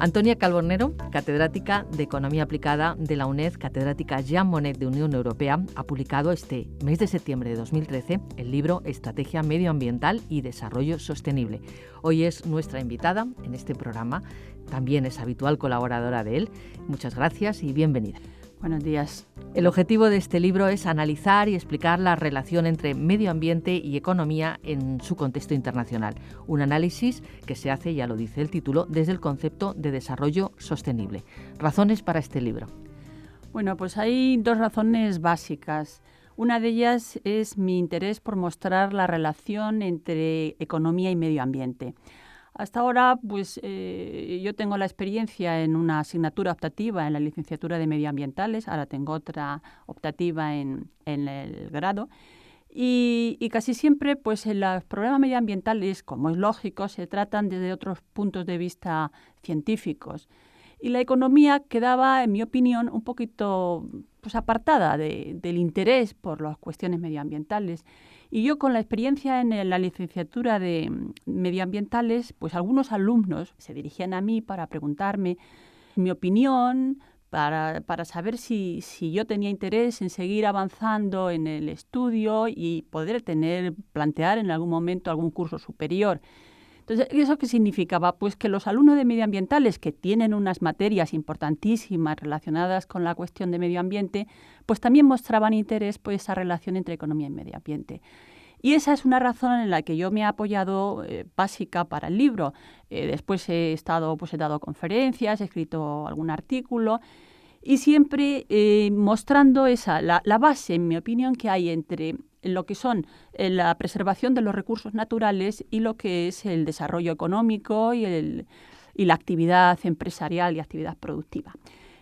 Antonia Calbornero, catedrática de Economía Aplicada de la UNED, catedrática Jean Monnet de Unión Europea, ha publicado este mes de septiembre de 2013 el libro Estrategia Medioambiental y Desarrollo Sostenible. Hoy es nuestra invitada en este programa, también es habitual colaboradora de él. Muchas gracias y bienvenida. Buenos días. El objetivo de este libro es analizar y explicar la relación entre medio ambiente y economía en su contexto internacional. Un análisis que se hace, ya lo dice el título, desde el concepto de desarrollo sostenible. ¿Razones para este libro? Bueno, pues hay dos razones básicas. Una de ellas es mi interés por mostrar la relación entre economía y medio ambiente. Hasta ahora, pues yo tengo la experiencia en una asignatura optativa en la licenciatura de medioambientales, ahora tengo otra optativa en el grado, y casi siempre pues los problemas medioambientales, como es lógico, se tratan desde otros puntos de vista científicos. Y la economía quedaba, en mi opinión, un poquito pues, apartada del interés por las cuestiones medioambientales. Y yo, con la experiencia en la licenciatura de medioambientales, pues algunos alumnos se dirigían a mí para preguntarme mi opinión, para saber si yo tenía interés en seguir avanzando en el estudio y poder plantear en algún momento algún curso superior. Entonces, ¿eso qué significaba? Pues que los alumnos de medioambientales, que tienen unas materias importantísimas relacionadas con la cuestión de medio ambiente, pues también mostraban interés por esa relación entre economía y medio ambiente. Y esa es una razón en la que yo me he apoyado básica para el libro. Después he dado conferencias, he escrito algún artículo y siempre mostrando la base, en mi opinión, que hay entre lo que son la preservación de los recursos naturales y lo que es el desarrollo económico y la actividad empresarial y actividad productiva.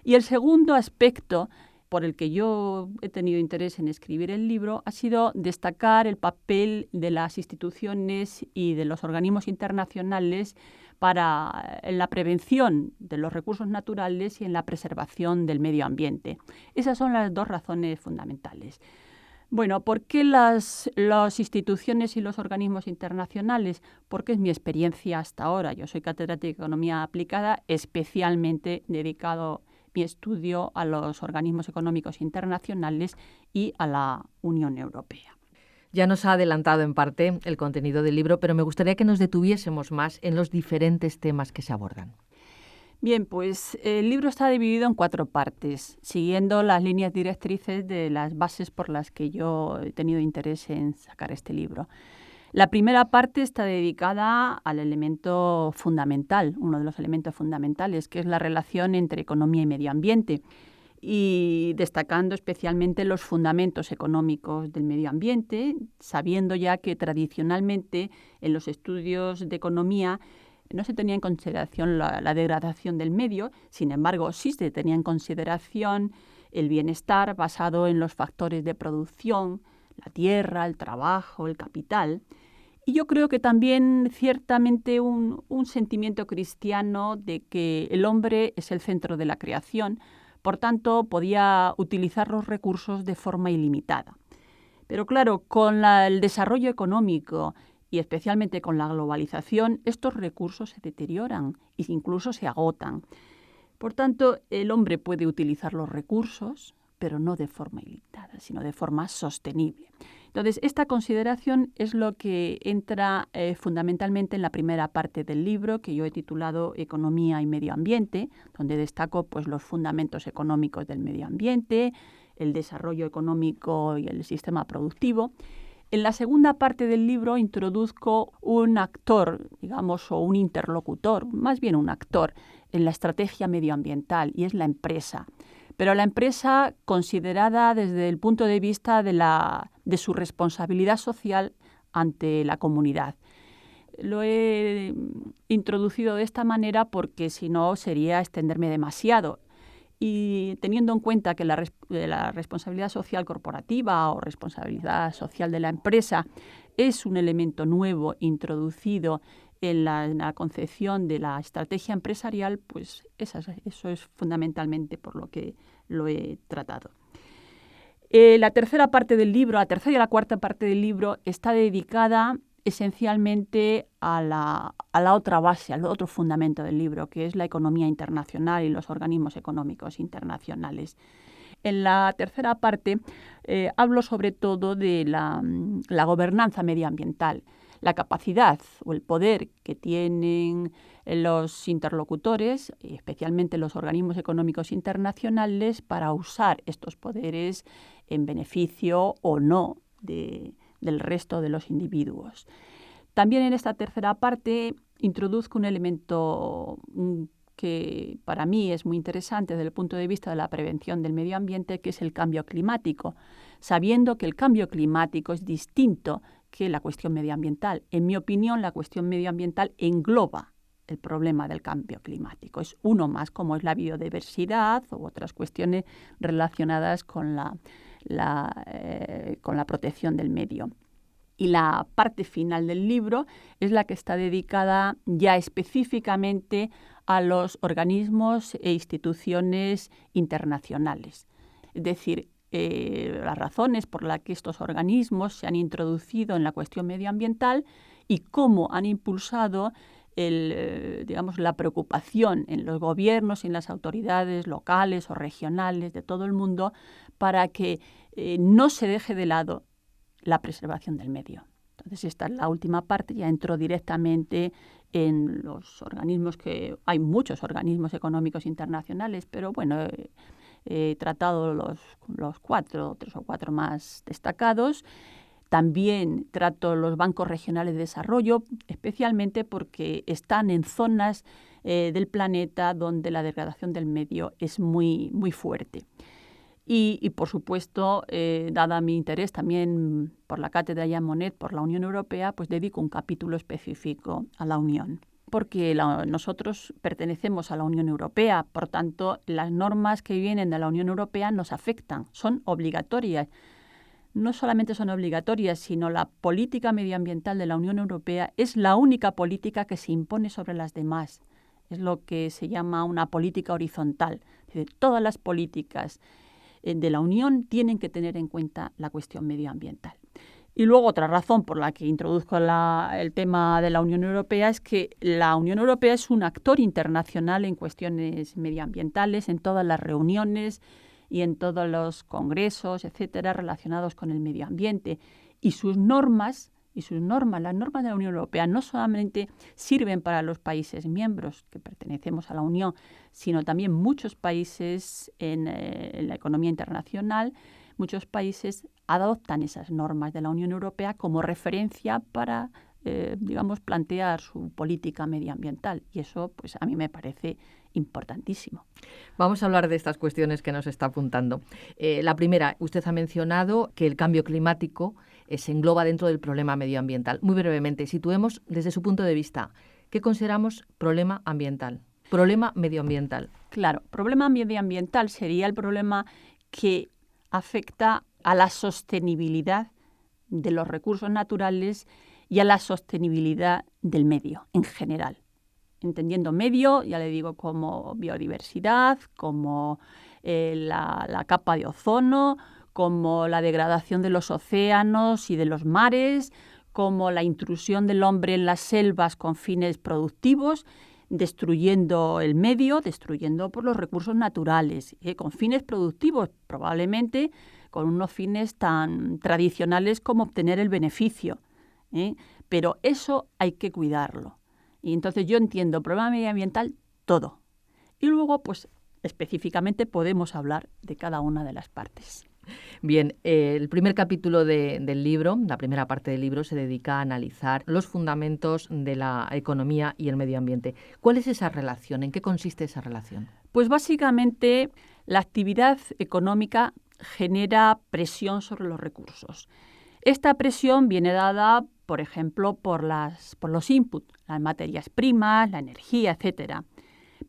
Y el segundo aspecto por el que yo he tenido interés en escribir el libro ha sido destacar el papel de las instituciones y de los organismos internacionales en la prevención de los recursos naturales y en la preservación del medio ambiente. Esas son las dos razones fundamentales. Bueno, ¿por qué las instituciones y los organismos internacionales? Porque es mi experiencia hasta ahora. Yo soy catedrática de Economía Aplicada, especialmente dedicado mi estudio a los organismos económicos internacionales y a la Unión Europea. Ya nos ha adelantado en parte el contenido del libro, pero me gustaría que nos detuviésemos más en los diferentes temas que se abordan. Bien, pues el libro está dividido en 4 partes, siguiendo las líneas directrices de las bases por las que yo he tenido interés en sacar este libro. La primera parte está dedicada al elemento fundamental, uno de los elementos fundamentales, que es la relación entre economía y medio ambiente, y destacando especialmente los fundamentos económicos del medio ambiente, sabiendo ya que tradicionalmente en los estudios de economía no se tenía en consideración la degradación del medio, sin embargo, sí se tenía en consideración el bienestar basado en los factores de producción, la tierra, el trabajo, el capital. Y yo creo que también ciertamente un sentimiento cristiano de que el hombre es el centro de la creación, por tanto, podía utilizar los recursos de forma ilimitada. Pero claro, con el desarrollo económico y especialmente con la globalización, estos recursos se deterioran e incluso se agotan. Por tanto, el hombre puede utilizar los recursos, pero no de forma ilimitada, sino de forma sostenible. Entonces, esta consideración es lo que entra fundamentalmente en la primera parte del libro, que yo he titulado Economía y Medio Ambiente, donde destaco pues, los fundamentos económicos del medio ambiente, el desarrollo económico y el sistema productivo. En la segunda parte del libro introduzco un actor, digamos, o un interlocutor, más bien un actor, en la estrategia medioambiental, y es la empresa. Pero la empresa considerada desde el punto de vista de su responsabilidad social ante la comunidad. Lo he introducido de esta manera porque si no sería extenderme demasiado. Y teniendo en cuenta que la responsabilidad social corporativa o responsabilidad social de la empresa es un elemento nuevo introducido en la concepción de la estrategia empresarial, pues eso es fundamentalmente por lo que lo he tratado. La tercera y la cuarta parte del libro está dedicada esencialmente a la otra base, al otro fundamento del libro, que es la economía internacional y los organismos económicos internacionales. En la tercera parte hablo sobre todo de la gobernanza medioambiental, la capacidad o el poder que tienen los interlocutores, especialmente los organismos económicos internacionales, para usar estos poderes en beneficio o no del resto de los individuos. También en esta tercera parte introduzco un elemento que para mí es muy interesante desde el punto de vista de la prevención del medio ambiente, que es el cambio climático, sabiendo que el cambio climático es distinto que la cuestión medioambiental. En mi opinión, la cuestión medioambiental engloba el problema del cambio climático. Es uno más, como es la biodiversidad u otras cuestiones relacionadas con con la protección del medio. Y la parte final del libro es la que está dedicada ya específicamente a los organismos e instituciones internacionales. Es decir, las razones por las que estos organismos se han introducido en la cuestión medioambiental y cómo han impulsado la preocupación en los gobiernos y en las autoridades locales o regionales de todo el mundo para que no se deje de lado la preservación del medio. Entonces, esta es la última parte, ya entro directamente en los organismos hay muchos organismos económicos internacionales, pero bueno, he tratado los 3 o 4 más destacados. También trato los bancos regionales de desarrollo, especialmente porque están en zonas del planeta donde la degradación del medio es muy, muy fuerte. Y por supuesto, dada mi interés también por la cátedra Jean Monnet, por la Unión Europea, pues dedico un capítulo específico a la Unión. Porque nosotros pertenecemos a la Unión Europea, por tanto, las normas que vienen de la Unión Europea nos afectan, son obligatorias. No solamente son obligatorias, sino la política medioambiental de la Unión Europea es la única política que se impone sobre las demás. Es lo que se llama una política horizontal. Es decir, todas las políticas de la Unión tienen que tener en cuenta la cuestión medioambiental. Y luego otra razón por la que introduzco el tema de la Unión Europea es que la Unión Europea es un actor internacional en cuestiones medioambientales, en todas las reuniones y en todos los congresos, etcétera, relacionados con el medio ambiente. Y las normas de la Unión Europea no solamente sirven para los países miembros que pertenecemos a la Unión, sino también muchos países en la economía internacional, muchos países adoptan esas normas de la Unión Europea como referencia para, plantear su política medioambiental. Y eso, pues, a mí me parece importantísimo. Vamos a hablar de estas cuestiones que nos está apuntando. La primera, usted ha mencionado que el cambio climático se engloba dentro del problema medioambiental. Muy brevemente, situemos desde su punto de vista, ¿qué consideramos problema ambiental? Problema medioambiental. Claro, problema medioambiental sería el problema que afecta a la sostenibilidad de los recursos naturales y a la sostenibilidad del medio en general. Entendiendo medio, ya le digo, como biodiversidad, como la capa de ozono, como la degradación de los océanos y de los mares, como la intrusión del hombre en las selvas con fines productivos, destruyendo el medio, destruyendo por los recursos naturales, con fines productivos, probablemente con unos fines tan tradicionales como obtener el beneficio. Pero eso hay que cuidarlo. Y entonces yo entiendo problema medioambiental todo. Y luego, pues, específicamente podemos hablar de cada una de las partes. Bien, el primer capítulo del libro, la primera parte del libro, se dedica a analizar los fundamentos de la economía y el medio ambiente. ¿Cuál es esa relación? ¿En qué consiste esa relación? Pues básicamente la actividad económica genera presión sobre los recursos. Esta presión viene dada, por ejemplo, por los inputs, las materias primas, la energía, etcétera.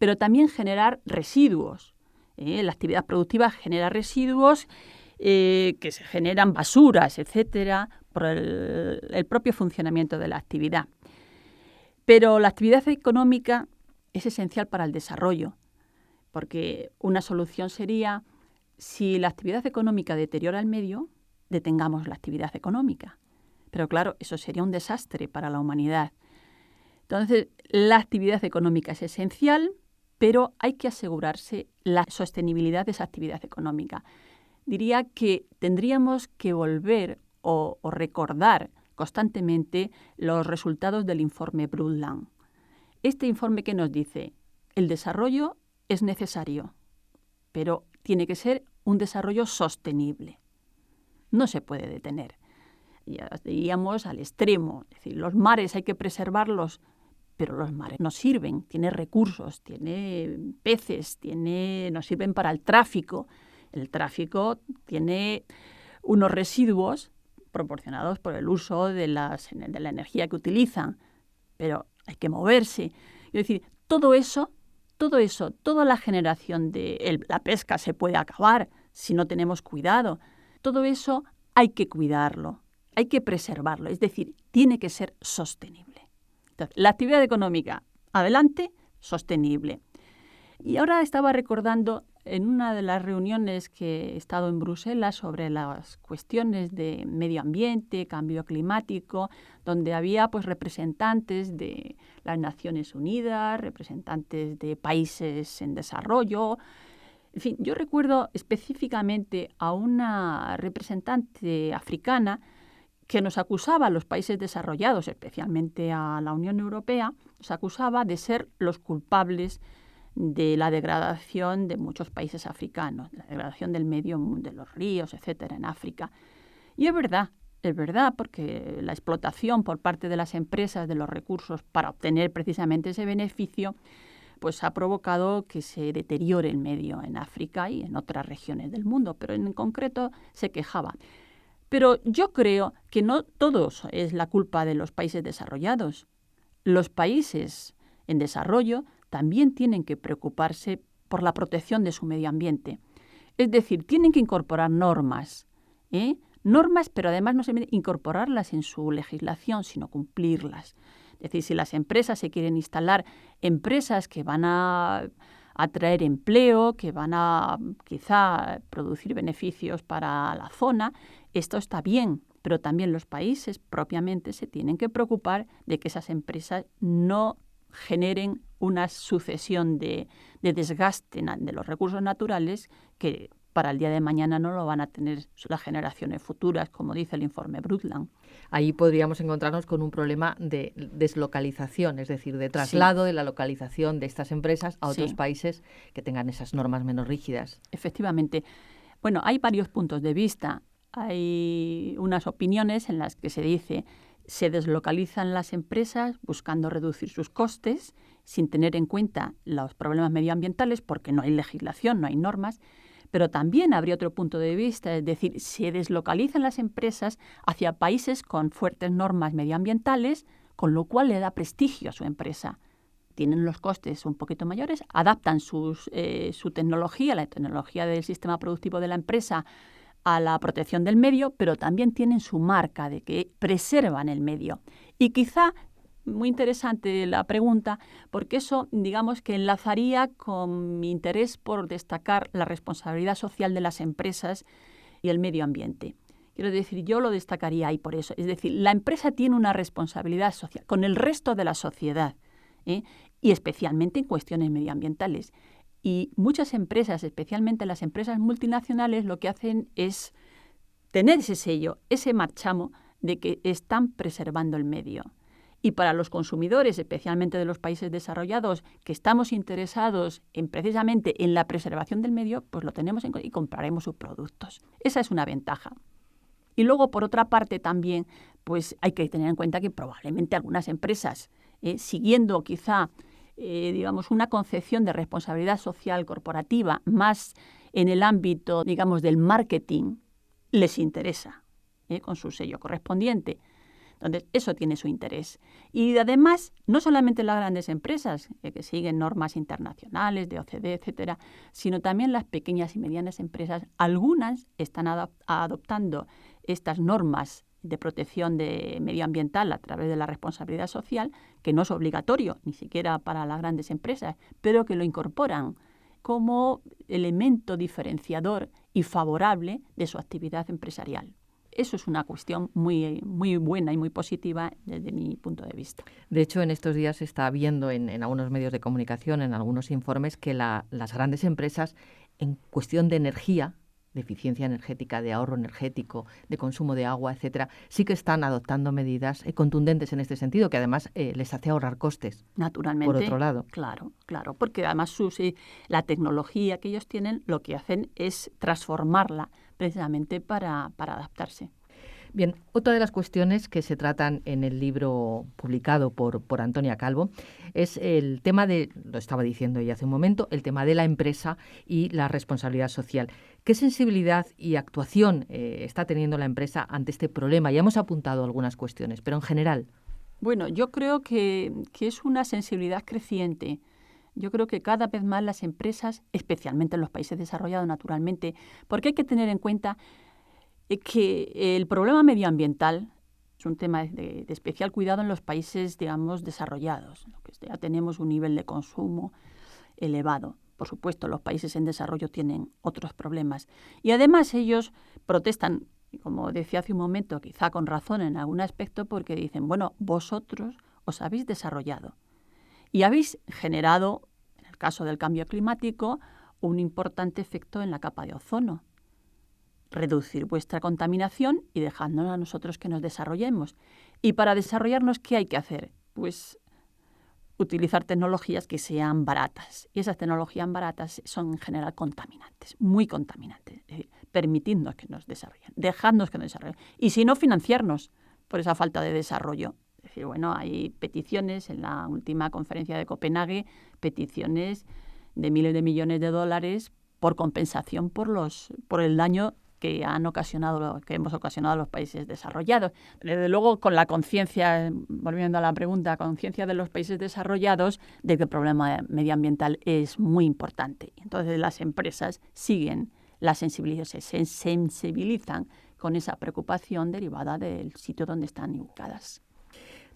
Pero también generar residuos. La actividad productiva genera residuos que se generan basuras, etcétera, por el propio funcionamiento de la actividad. Pero la actividad económica es esencial para el desarrollo, porque una solución sería, si la actividad económica deteriora el medio, detengamos la actividad económica. Pero claro, eso sería un desastre para la humanidad. Entonces, la actividad económica es esencial, pero hay que asegurarse la sostenibilidad de esa actividad económica. Diría que tendríamos que volver o recordar constantemente los resultados del informe Brundtland. Este informe que nos dice, el desarrollo es necesario, pero tiene que ser un desarrollo sostenible. No se puede detener. Ya iríamos al extremo, es decir, los mares hay que preservarlos, pero los mares no sirven, tiene recursos, tiene peces, nos sirven para el tráfico. El tráfico tiene unos residuos proporcionados por el uso de la energía que utilizan, pero hay que moverse. Es decir, toda la generación de la pesca se puede acabar si no tenemos cuidado. Todo eso hay que cuidarlo, hay que preservarlo, es decir, tiene que ser sostenible. Entonces, la actividad económica, adelante, sostenible. Y ahora estaba recordando en una de las reuniones que he estado en Bruselas sobre las cuestiones de medio ambiente, cambio climático, donde había representantes de las Naciones Unidas, representantes de países en desarrollo. En fin, yo recuerdo específicamente a una representante africana que nos acusaba a los países desarrollados, especialmente a la Unión Europea, nos acusaba de ser los culpables de la degradación de muchos países africanos, la degradación del medio, de los ríos, etcétera, en África. Y es verdad, porque la explotación por parte de las empresas de los recursos para obtener precisamente ese beneficio, ha provocado que se deteriore el medio en África y en otras regiones del mundo, pero en concreto se quejaba. Pero yo creo que no todo es la culpa de los países desarrollados. Los países en desarrollo también tienen que preocuparse por la protección de su medio ambiente. Es decir, tienen que incorporar normas, normas, pero además no se incorporarlas en su legislación, sino cumplirlas. Es decir, si las empresas se quieren instalar, empresas que van a atraer empleo, que van a quizá producir beneficios para la zona, esto está bien, pero también los países propiamente se tienen que preocupar de que esas empresas no generen una sucesión de desgaste de los recursos naturales que para el día de mañana no lo van a tener las generaciones futuras, como dice el informe Brundtland. Ahí podríamos encontrarnos con un problema de deslocalización, es decir, de traslado de la localización de estas empresas a otros países que tengan esas normas menos rígidas. Efectivamente. Bueno, hay varios puntos de vista. Hay unas opiniones en las que se dice se deslocalizan las empresas buscando reducir sus costes sin tener en cuenta los problemas medioambientales porque no hay legislación, no hay normas. Pero también habría otro punto de vista, es decir, se deslocalizan las empresas hacia países con fuertes normas medioambientales, con lo cual le da prestigio a su empresa. Tienen los costes un poquito mayores, adaptan su tecnología, la tecnología del sistema productivo de la empresa, a la protección del medio, pero también tienen su marca de que preservan el medio. Y quizá, muy interesante la pregunta, porque eso, digamos, que enlazaría con mi interés por destacar la responsabilidad social de las empresas y el medio ambiente. Quiero decir, yo lo destacaría ahí por eso. Es decir, la empresa tiene una responsabilidad social con el resto de la sociedad, y especialmente en cuestiones medioambientales. Y muchas empresas, especialmente las empresas multinacionales, lo que hacen es tener ese sello, ese marchamo de que están preservando el medio. Y para los consumidores, especialmente de los países desarrollados, que estamos interesados precisamente en la preservación del medio, pues lo tenemos en cuenta y compraremos sus productos. Esa es una ventaja. Y luego, por otra parte, también pues hay que tener en cuenta que probablemente algunas empresas, siguiendo quizá digamos, una concepción de responsabilidad social corporativa más en el ámbito, digamos, del marketing, les interesa, con su sello correspondiente. Entonces, eso tiene su interés. Y además, no solamente las grandes empresas que siguen normas internacionales de OCDE, etcétera, sino también las pequeñas y medianas empresas. Algunas están adoptando estas normas de protección medioambiental a través de la responsabilidad social, que no es obligatorio, ni siquiera para las grandes empresas, pero que lo incorporan como elemento diferenciador y favorable de su actividad empresarial. eso es una cuestión muy, muy buena y muy positiva desde mi punto de vista. De hecho, en estos días se está viendo en algunos medios de comunicación, en algunos informes, que las grandes empresas en cuestión de energía, de eficiencia energética, de ahorro energético, de consumo de agua, etcétera, sí que están adoptando medidas contundentes en este sentido, que además les hace ahorrar costes. Naturalmente. Por otro lado. Claro, porque además la tecnología que ellos tienen lo que hacen es transformarla precisamente para adaptarse. Bien, otra de las cuestiones que se tratan en el libro publicado por Antonia Calvo es el tema lo estaba diciendo ella hace un momento, el tema de la empresa y la responsabilidad social. ¿Qué sensibilidad y actuación está teniendo la empresa ante este problema? Ya hemos apuntado algunas cuestiones, pero en general. Bueno, yo creo que es una sensibilidad creciente. Yo creo que cada vez más las empresas, especialmente en los países desarrollados naturalmente, porque hay que tener en cuenta que el problema medioambiental es un tema de especial cuidado en los países, digamos, desarrollados, que ya tenemos un nivel de consumo elevado. Por supuesto, los países en desarrollo tienen otros problemas. Y además ellos protestan, como decía hace un momento, quizá con razón en algún aspecto, porque dicen, bueno, vosotros os habéis desarrollado y habéis generado, en el caso del cambio climático, un importante efecto en la capa de ozono. Reducir vuestra contaminación y dejándonos a nosotros que nos desarrollemos. Y para desarrollarnos, ¿qué hay que hacer? Pues utilizar tecnologías que sean baratas. Y esas tecnologías baratas son en general contaminantes, muy contaminantes. Es decir, permitidnos que nos desarrollen, dejadnos que nos desarrollen. Y si no, financiarnos por esa falta de desarrollo. Es decir, bueno, hay peticiones en la última conferencia de Copenhague, peticiones de miles de millones de dólares por compensación por el daño que hemos ocasionado a los países desarrollados. Desde luego, con la conciencia, volviendo a la pregunta, conciencia de los países desarrollados de que el problema medioambiental es muy importante. Entonces, las empresas siguen se sensibilizan con esa preocupación derivada del sitio donde están ubicadas.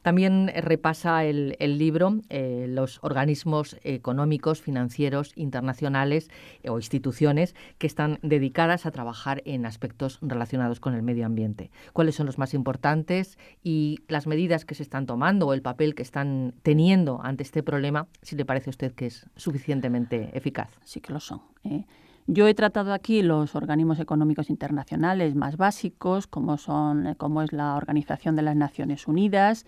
También repasa el libro los organismos económicos, financieros, internacionales o instituciones que están dedicadas a trabajar en aspectos relacionados con el medio ambiente. ¿Cuáles son los más importantes y las medidas que se están tomando o el papel que están teniendo ante este problema, si le parece a usted que es suficientemente eficaz? Sí que lo son. Yo he tratado aquí los organismos económicos internacionales más básicos, como es la Organización de las Naciones Unidas,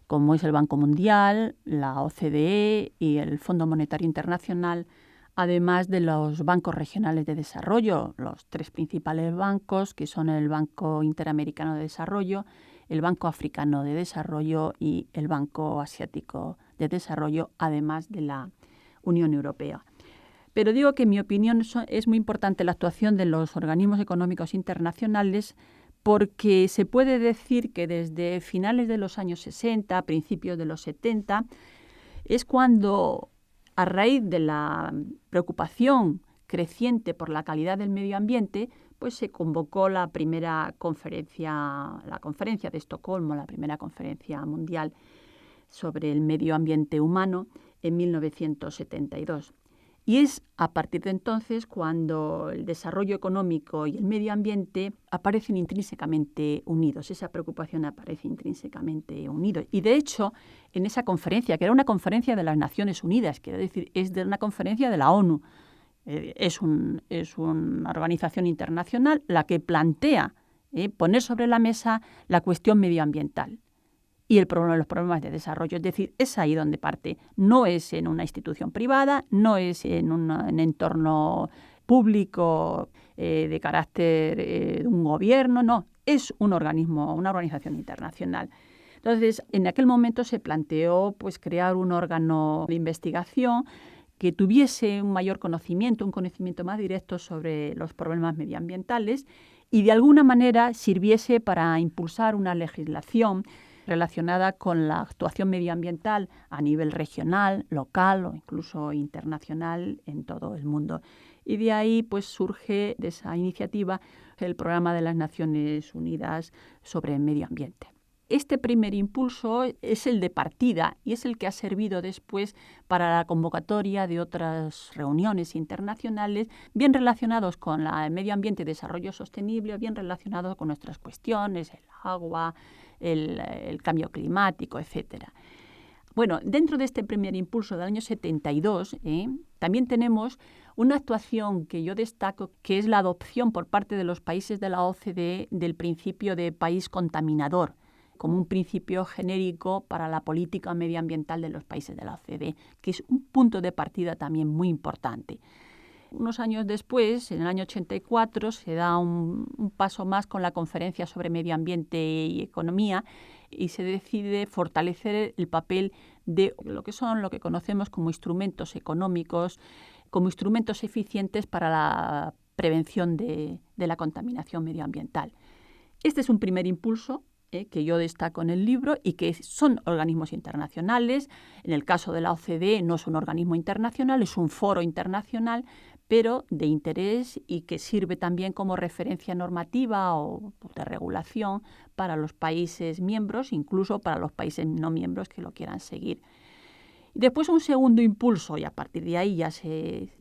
como es el Banco Mundial, la OCDE y el Fondo Monetario Internacional, además de los bancos regionales de desarrollo, los tres principales bancos, que son el Banco Interamericano de Desarrollo, el Banco Africano de Desarrollo y el Banco Asiático de Desarrollo, además de la Unión Europea. Pero digo que en mi opinión es muy importante la actuación de los organismos económicos internacionales porque se puede decir que desde finales de los años 60, principios de los 70, es cuando, a raíz de la preocupación creciente por la calidad del medio ambiente, pues se convocó la conferencia de Estocolmo, la primera conferencia mundial sobre el medio ambiente humano en 1972. Y es a partir de entonces cuando el desarrollo económico y el medio ambiente aparecen intrínsecamente unidos. Esa preocupación aparece intrínsecamente unidos. Y de hecho, en esa conferencia, que era una conferencia de las Naciones Unidas, quiero decir, es de una conferencia de la ONU, es una organización internacional la que plantea poner sobre la mesa la cuestión medioambiental y los problemas de desarrollo. Es decir, es ahí donde parte. No es en una institución privada, no es en un entorno público de carácter de un gobierno, no. Es un organismo, una organización internacional. Entonces, en aquel momento se planteó pues, crear un órgano de investigación que tuviese un mayor conocimiento, un conocimiento más directo sobre los problemas medioambientales y de alguna manera sirviese para impulsar una legislación relacionada con la actuación medioambiental a nivel regional, local o incluso internacional en todo el mundo. Y de ahí pues surge de esa iniciativa el Programa de las Naciones Unidas sobre el Medio Ambiente. Este primer impulso es el de partida y es el que ha servido después para la convocatoria de otras reuniones internacionales, bien relacionados con el medio ambiente y desarrollo sostenible, o bien relacionados con nuestras cuestiones, el agua, el cambio climático, etcétera. Bueno, dentro de este primer impulso del año 72, también tenemos una actuación que yo destaco, que es la adopción por parte de los países de la OCDE del principio de país contaminador, como un principio genérico para la política medioambiental de los países de la OCDE, que es un punto de partida también muy importante. Unos años después, en el año 84, se da un paso más con la Conferencia sobre Medio Ambiente y Economía y se decide fortalecer el papel de lo que conocemos como instrumentos económicos, como instrumentos eficientes para la prevención de la contaminación medioambiental. Este es un primer impulso que yo destaco en el libro y que son organismos internacionales. En el caso de la OCDE no es un organismo internacional, es un foro internacional, pero de interés y que sirve también como referencia normativa o de regulación para los países miembros, incluso para los países no miembros que lo quieran seguir. Y después un segundo impulso, y a partir de ahí ya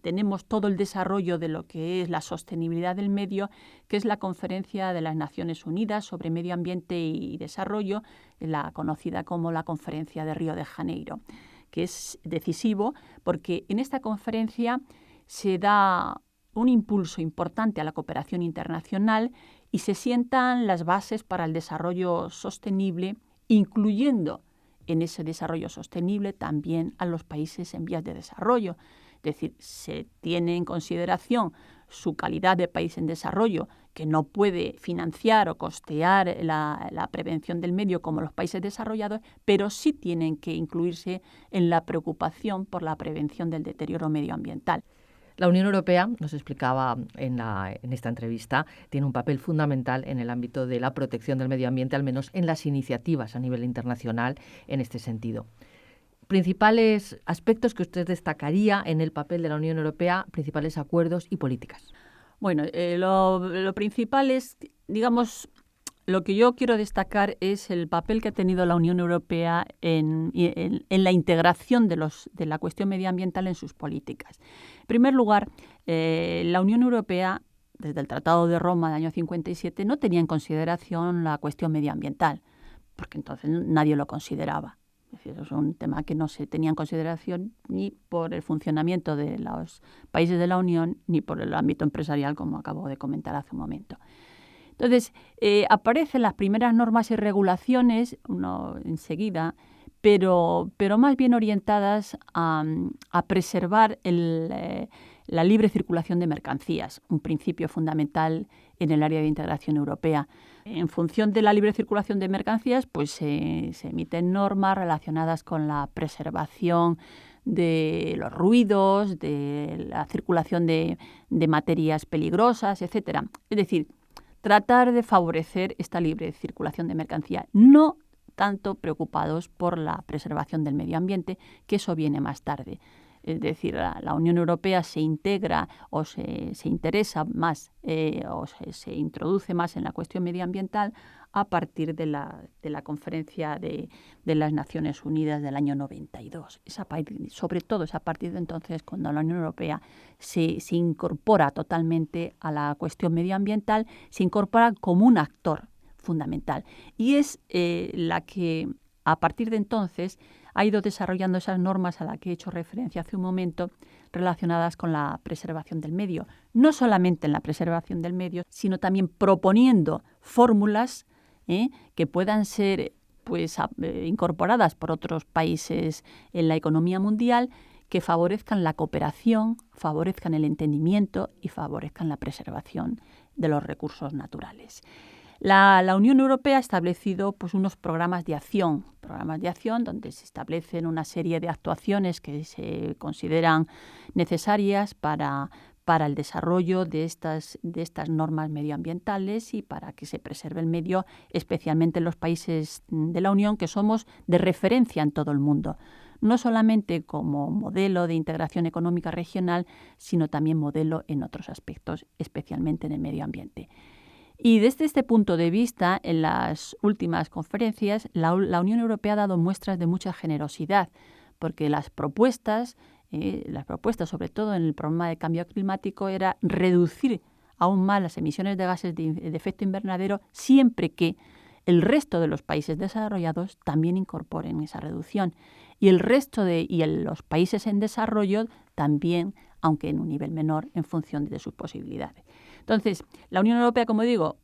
tenemos todo el desarrollo de lo que es la sostenibilidad del medio, que es la Conferencia de las Naciones Unidas sobre Medio Ambiente y Desarrollo, la conocida como la Conferencia de Río de Janeiro, que es decisivo porque en esta conferencia se da un impulso importante a la cooperación internacional y se sientan las bases para el desarrollo sostenible, incluyendo en ese desarrollo sostenible también a los países en vías de desarrollo. Es decir, se tiene en consideración su calidad de país en desarrollo, que no puede financiar o costear la prevención del medio como los países desarrollados, pero sí tienen que incluirse en la preocupación por la prevención del deterioro medioambiental. La Unión Europea, nos explicaba en esta entrevista, tiene un papel fundamental en el ámbito de la protección del medio ambiente, al menos en las iniciativas a nivel internacional en este sentido. Principales aspectos que usted destacaría en el papel de la Unión Europea, principales acuerdos y políticas. Bueno, lo principal es, digamos, lo que yo quiero destacar es el papel que ha tenido la Unión Europea en la integración de la cuestión medioambiental en sus políticas. En primer lugar, la Unión Europea, desde el Tratado de Roma del año 57, no tenía en consideración la cuestión medioambiental, porque entonces nadie lo consideraba. Es decir, es un tema que no se tenía en consideración ni por el funcionamiento de los países de la Unión ni por el ámbito empresarial, como acabo de comentar hace un momento. Entonces, aparecen las primeras normas y regulaciones enseguida, pero más bien orientadas a preservar la libre circulación de mercancías, un principio fundamental en el área de integración europea. En función de la libre circulación de mercancías, pues se emiten normas relacionadas con la preservación de los ruidos, de la circulación de materias peligrosas, etcétera. Es decir, tratar de favorecer esta libre circulación de mercancía, no tanto preocupados por la preservación del medio ambiente, que eso viene más tarde. Es decir, la Unión Europea se integra o se interesa más o se introduce más en la cuestión medioambiental a partir de la Conferencia de las Naciones Unidas del año 92. Sobre todo es a partir de entonces cuando la Unión Europea se incorpora totalmente a la cuestión medioambiental, se incorpora como un actor fundamental. Y es la que, a partir de entonces, ha ido desarrollando esas normas a las que he hecho referencia hace un momento, relacionadas con la preservación del medio. No solamente en la preservación del medio, sino también proponiendo fórmulas que puedan ser incorporadas por otros países en la economía mundial, que favorezcan la cooperación, favorezcan el entendimiento y favorezcan la preservación de los recursos naturales. La Unión Europea ha establecido unos programas de acción donde se establecen una serie de actuaciones que se consideran necesarias para el desarrollo de estas normas medioambientales y para que se preserve el medio, especialmente en los países de la Unión, que somos de referencia en todo el mundo, no solamente como modelo de integración económica regional, sino también modelo en otros aspectos, especialmente en el medio ambiente. Y desde este punto de vista, en las últimas conferencias, la Unión Europea ha dado muestras de mucha generosidad, porque las propuestas, sobre todo en el problema de cambio climático, era reducir aún más las emisiones de gases de efecto invernadero siempre que el resto de los países desarrollados también incorporen esa reducción. Y el resto los países en desarrollo también, aunque en un nivel menor, en función de sus posibilidades. Entonces, la Unión Europea, como digo,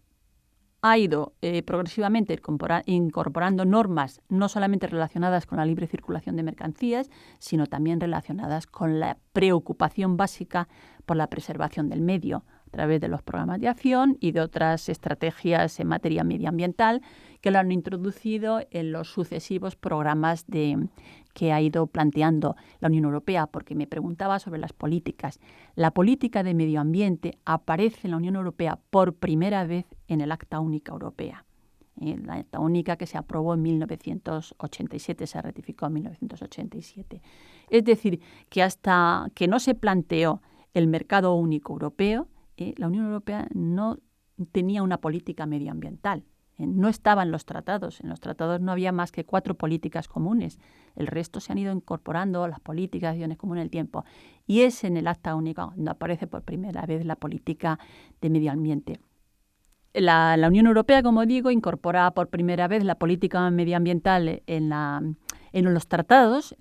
ha ido progresivamente incorporando normas no solamente relacionadas con la libre circulación de mercancías, sino también relacionadas con la preocupación básica por la preservación del medio, a través de los programas de acción y de otras estrategias en materia medioambiental que lo han introducido en los sucesivos programas que ha ido planteando la Unión Europea, porque me preguntaba sobre las políticas. La política de medio ambiente aparece en la Unión Europea por primera vez en el Acta Única Europea. La Acta Única que se aprobó en 1987, se ratificó en 1987. Es decir, que hasta que no se planteó el mercado único europeo, la Unión Europea no tenía una política medioambiental. No estaba en los tratados. En los tratados no había más que 4 políticas comunes. El resto se han ido incorporando las políticas de acciones comunes en el tiempo. Y es en el Acta Única donde aparece por primera vez la política de medio ambiente. La Unión Europea, como digo, incorpora por primera vez la política medioambiental en los tratados,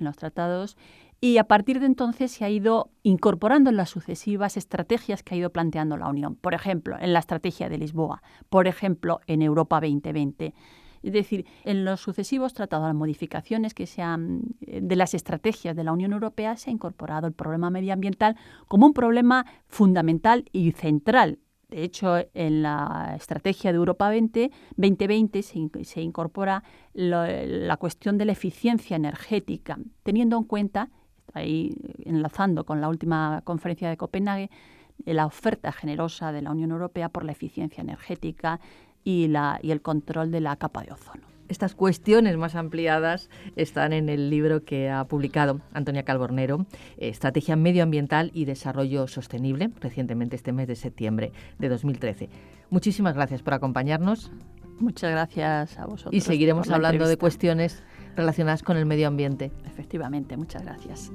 y a partir de entonces se ha ido incorporando en las sucesivas estrategias que ha ido planteando la Unión. Por ejemplo, en la Estrategia de Lisboa, por ejemplo, en Europa 2020. Es decir, en los sucesivos tratados, las modificaciones de las estrategias de la Unión Europea, se ha incorporado el problema medioambiental como un problema fundamental y central. De hecho, en la Estrategia de Europa 2020 se incorpora la cuestión de la eficiencia energética, teniendo en cuenta, ahí enlazando con la última conferencia de Copenhague, la oferta generosa de la Unión Europea por la eficiencia energética y el control de la capa de ozono. Estas cuestiones más ampliadas están en el libro que ha publicado Antonia Calbornero, Estrategia Medioambiental y Desarrollo Sostenible, recientemente este mes de septiembre de 2013. Muchísimas gracias por acompañarnos. Muchas gracias a vosotros. Y seguiremos hablando de cuestiones relacionadas con el medio ambiente. Efectivamente, muchas gracias.